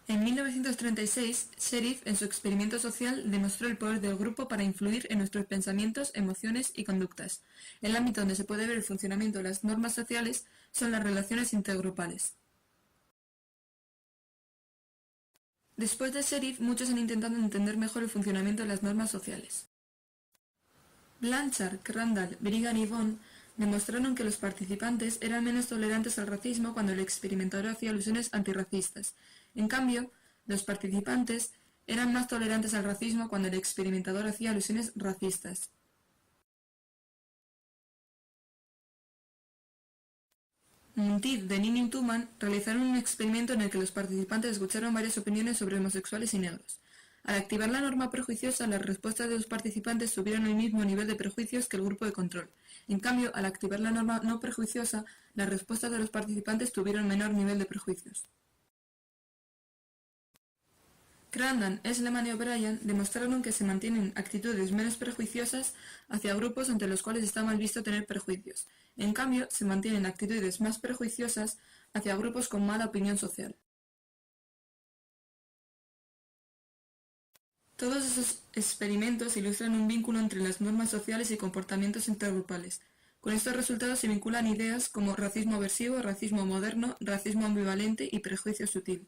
En 1936, Sheriff, en su experimento social, demostró el poder del grupo para influir en nuestros pensamientos, emociones y conductas. El ámbito donde se puede ver el funcionamiento de las normas sociales son las relaciones intergrupales. Después de Sheriff, muchos han intentado entender mejor el funcionamiento de las normas sociales. Blanchard, Crandall, Brigham y Vaughan demostraron que los participantes eran menos tolerantes al racismo cuando el experimentador hacía alusiones antirracistas. En cambio, los participantes eran más tolerantes al racismo cuando el experimentador hacía alusiones racistas. Munteith, Deneen y Tuman realizaron un experimento en el que los participantes escucharon varias opiniones sobre homosexuales y negros. Al activar la norma prejuiciosa, las respuestas de los participantes tuvieron el mismo nivel de prejuicios que el grupo de control. En cambio, al activar la norma no prejuiciosa, las respuestas de los participantes tuvieron menor nivel de prejuicios. Crandall, Esleman y O'Brien demostraron que se mantienen actitudes menos prejuiciosas hacia grupos ante los cuales está mal visto tener prejuicios. En cambio, se mantienen actitudes más prejuiciosas hacia grupos con mala opinión social. Todos esos experimentos ilustran un vínculo entre las normas sociales y comportamientos intergrupales. Con estos resultados se vinculan ideas como racismo aversivo, racismo moderno, racismo ambivalente y prejuicio sutil.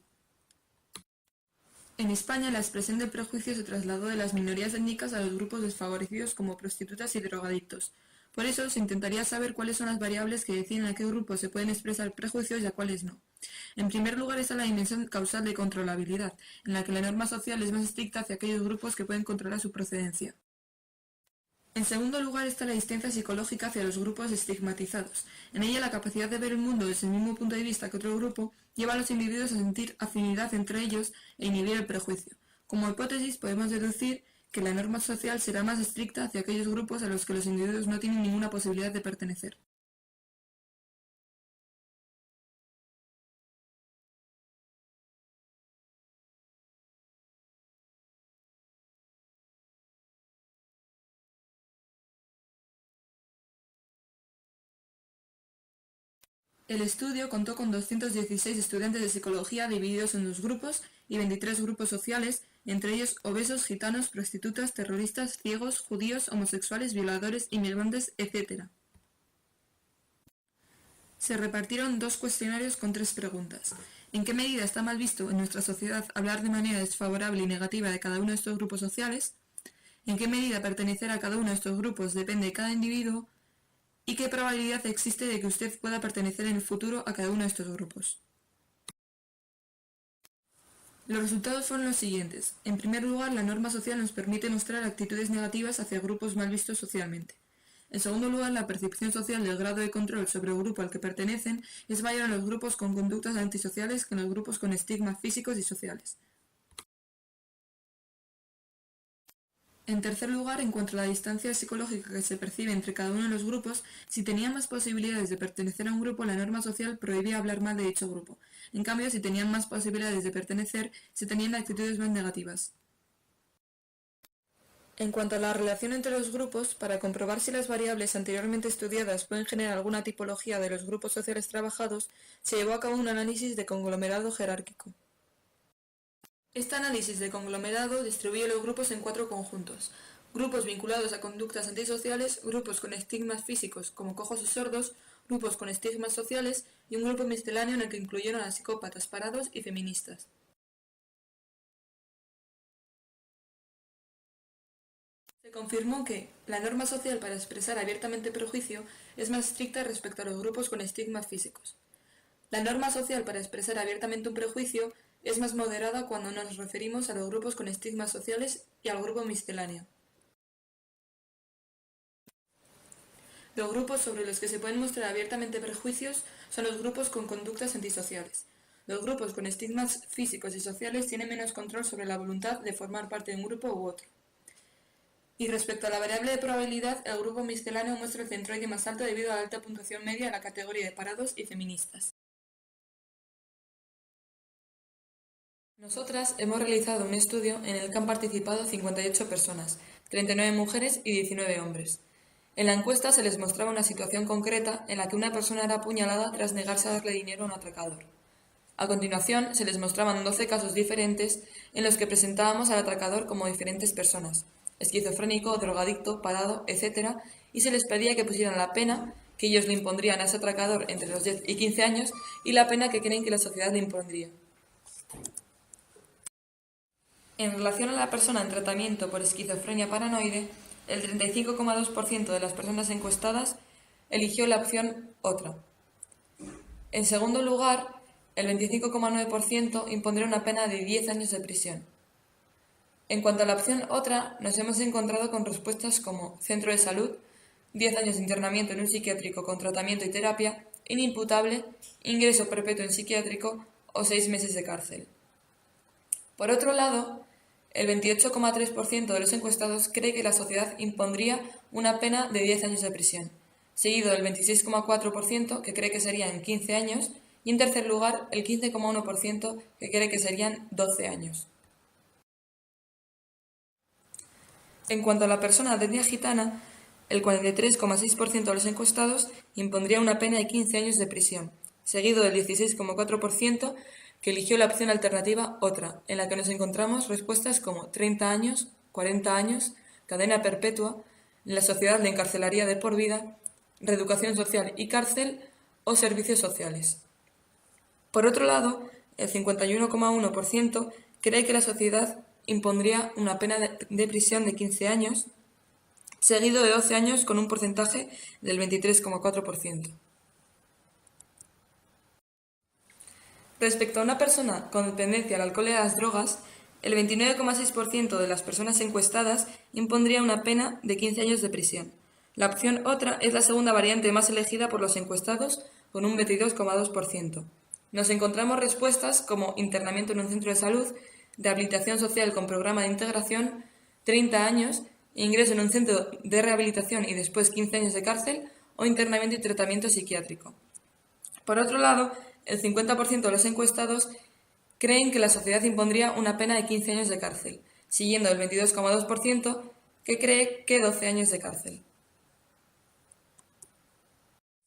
En España, la expresión del prejuicio se trasladó de las minorías étnicas a los grupos desfavorecidos como prostitutas y drogadictos. Por eso, se intentaría saber cuáles son las variables que deciden a qué grupos se pueden expresar prejuicios y a cuáles no. En primer lugar está la dimensión causal de controlabilidad, en la que la norma social es más estricta hacia aquellos grupos que pueden controlar su procedencia. En segundo lugar está la distancia psicológica hacia los grupos estigmatizados. En ella la capacidad de ver el mundo desde el mismo punto de vista que otro grupo lleva a los individuos a sentir afinidad entre ellos e inhibir el prejuicio. Como hipótesis podemos deducir que la norma social será más estricta hacia aquellos grupos a los que los individuos no tienen ninguna posibilidad de pertenecer. El estudio contó con 216 estudiantes de psicología divididos en 2 grupos y 23 grupos sociales, entre ellos obesos, gitanos, prostitutas, terroristas, ciegos, judíos, homosexuales, violadores, inmigrantes, etc. Se repartieron 2 cuestionarios con 3 preguntas. ¿En qué medida está mal visto en nuestra sociedad hablar de manera desfavorable y negativa de cada uno de estos grupos sociales? ¿En qué medida pertenecer a cada uno de estos grupos depende de cada individuo? ¿Y qué probabilidad existe de que usted pueda pertenecer en el futuro a cada uno de estos grupos? Los resultados fueron los siguientes. En primer lugar, la norma social nos permite mostrar actitudes negativas hacia grupos mal vistos socialmente. En segundo lugar, la percepción social del grado de control sobre el grupo al que pertenecen es mayor en los grupos con conductas antisociales que en los grupos con estigmas físicos y sociales. En tercer lugar, en cuanto a la distancia psicológica que se percibe entre cada uno de los grupos, si tenían más posibilidades de pertenecer a un grupo, la norma social prohibía hablar mal de dicho grupo. En cambio, si tenían más posibilidades de pertenecer, se tenían actitudes más negativas. En cuanto a la relación entre los grupos, para comprobar si las variables anteriormente estudiadas pueden generar alguna tipología de los grupos sociales trabajados, se llevó a cabo un análisis de conglomerado jerárquico. Este análisis de conglomerado distribuye los grupos en 4 conjuntos: grupos vinculados a conductas antisociales, grupos con estigmas físicos como cojos y sordos, grupos con estigmas sociales y un grupo misceláneo en el que incluyeron a psicópatas, parados y feministas. Se confirmó que la norma social para expresar abiertamente prejuicio es más estricta respecto a los grupos con estigmas físicos. La norma social para expresar abiertamente un prejuicio es más moderada cuando nos referimos a los grupos con estigmas sociales y al grupo misceláneo. Los grupos sobre los que se pueden mostrar abiertamente prejuicios son los grupos con conductas antisociales. Los grupos con estigmas físicos y sociales tienen menos control sobre la voluntad de formar parte de un grupo u otro. Y respecto a la variable de probabilidad, el grupo misceláneo muestra el centroide más alto debido a la alta puntuación media en la categoría de parados y feministas. Nosotras hemos realizado un estudio en el que han participado 58 personas, 39 mujeres y 19 hombres. En la encuesta se les mostraba una situación concreta en la que una persona era apuñalada tras negarse a darle dinero a un atracador. A continuación, se les mostraban 12 casos diferentes en los que presentábamos al atracador como diferentes personas, esquizofrénico, drogadicto, parado, etc., y se les pedía que pusieran la pena que ellos le impondrían a ese atracador entre los 10 y 15 años y la pena que creen que la sociedad le impondría. En relación a la persona en tratamiento por esquizofrenia paranoide, el 35,2% de las personas encuestadas eligió la opción otra. En segundo lugar, el 25,9% impondría una pena de 10 años de prisión. En cuanto a la opción otra, nos hemos encontrado con respuestas como centro de salud, 10 años de internamiento en un psiquiátrico con tratamiento y terapia, inimputable, ingreso perpetuo en psiquiátrico o 6 meses de cárcel. Por otro lado, el 28,3% de los encuestados cree que la sociedad impondría una pena de 10 años de prisión, seguido del 26,4% que cree que serían 15 años y en tercer lugar el 15,1% que cree que serían 12 años. En cuanto a la persona de etnia gitana, el 43,6% de los encuestados impondría una pena de 15 años de prisión, seguido del 16,4% que eligió la opción alternativa otra, en la que nos encontramos respuestas como 30 años, 40 años, cadena perpetua, la sociedad le encarcelaría de por vida, reeducación social y cárcel o servicios sociales. Por otro lado, el 51,1% cree que la sociedad impondría una pena de prisión de 15 años, seguido de 12 años con un porcentaje del 23,4%. Respecto a una persona con dependencia al alcohol y a las drogas, el 29,6% de las personas encuestadas impondría una pena de 15 años de prisión. La opción otra es la segunda variante más elegida por los encuestados, con un 22,2%. Nos encontramos respuestas como internamiento en un centro de salud, rehabilitación social con programa de integración, 30 años, ingreso en un centro de rehabilitación y después 15 años de cárcel o internamiento y tratamiento psiquiátrico. Por otro lado, el 50% de los encuestados creen que la sociedad impondría una pena de 15 años de cárcel, siguiendo el 22,2% que cree que 12 años de cárcel.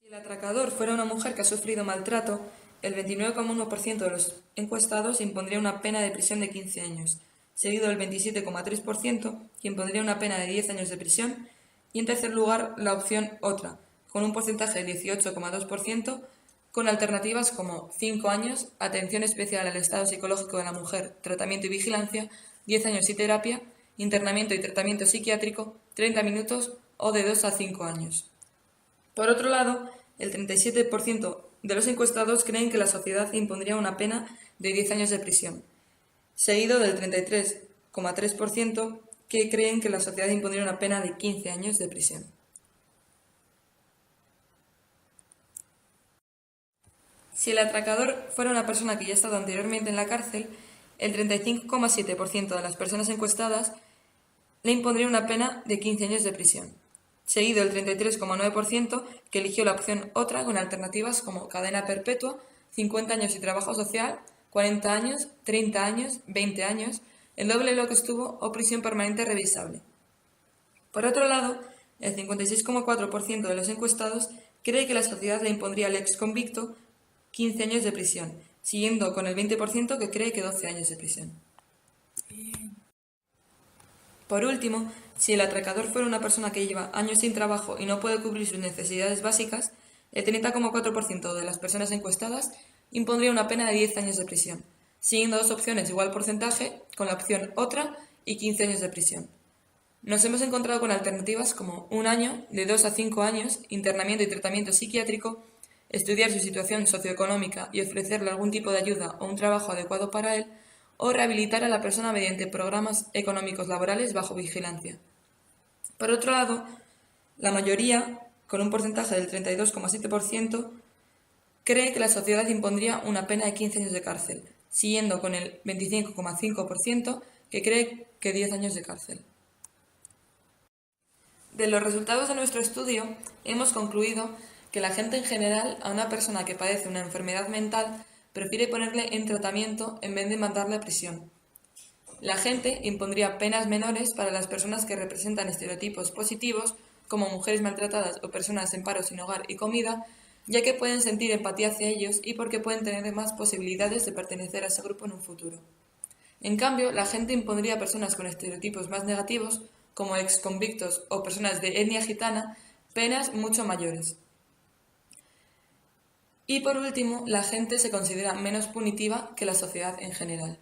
Si el atracador fuera una mujer que ha sufrido maltrato, el 29,1% de los encuestados impondría una pena de prisión de 15 años, seguido del 27,3% que impondría una pena de 10 años de prisión y en tercer lugar la opción otra, con un porcentaje del 18,2% con alternativas como 5 años, atención especial al estado psicológico de la mujer, tratamiento y vigilancia, 10 años y terapia, internamiento y tratamiento psiquiátrico, 30 minutos o de 2 a 5 años. Por otro lado, el 37% de los encuestados creen que la sociedad impondría una pena de 10 años de prisión, seguido del 33,3% que creen que la sociedad impondría una pena de 15 años de prisión. Si el atracador fuera una persona que ya ha estado anteriormente en la cárcel, el 35,7% de las personas encuestadas le impondría una pena de 15 años de prisión, seguido el 33,9% que eligió la opción otra con alternativas como cadena perpetua, 50 años y trabajo social, 40 años, 30 años, 20 años, el doble de lo que estuvo o prisión permanente revisable. Por otro lado, el 56,4% de los encuestados cree que la sociedad le impondría al ex convicto 15 años de prisión, siguiendo con el 20% que cree que 12 años de prisión. Por último, si el atracador fuera una persona que lleva años sin trabajo y no puede cubrir sus necesidades básicas, el 30,4% de las personas encuestadas impondría una pena de 10 años de prisión, siguiendo dos opciones de igual porcentaje, con la opción otra y 15 años de prisión. Nos hemos encontrado con alternativas como 1 año, de 2 a 5 años, internamiento y tratamiento psiquiátrico, estudiar su situación socioeconómica y ofrecerle algún tipo de ayuda o un trabajo adecuado para él, o rehabilitar a la persona mediante programas económicos laborales bajo vigilancia. Por otro lado, la mayoría, con un porcentaje del 32,7%, cree que la sociedad impondría una pena de 15 años de cárcel, siguiendo con el 25,5% que cree que 10 años de cárcel. De los resultados de nuestro estudio, hemos concluido que la gente en general, a una persona que padece una enfermedad mental, prefiere ponerle en tratamiento en vez de mandarle a prisión. La gente impondría penas menores para las personas que representan estereotipos positivos, como mujeres maltratadas o personas en paro sin hogar y comida, ya que pueden sentir empatía hacia ellos y porque pueden tener más posibilidades de pertenecer a ese grupo en un futuro. En cambio, la gente impondría a personas con estereotipos más negativos, como exconvictos o personas de etnia gitana, penas mucho mayores. Y por último, la gente se considera menos punitiva que la sociedad en general.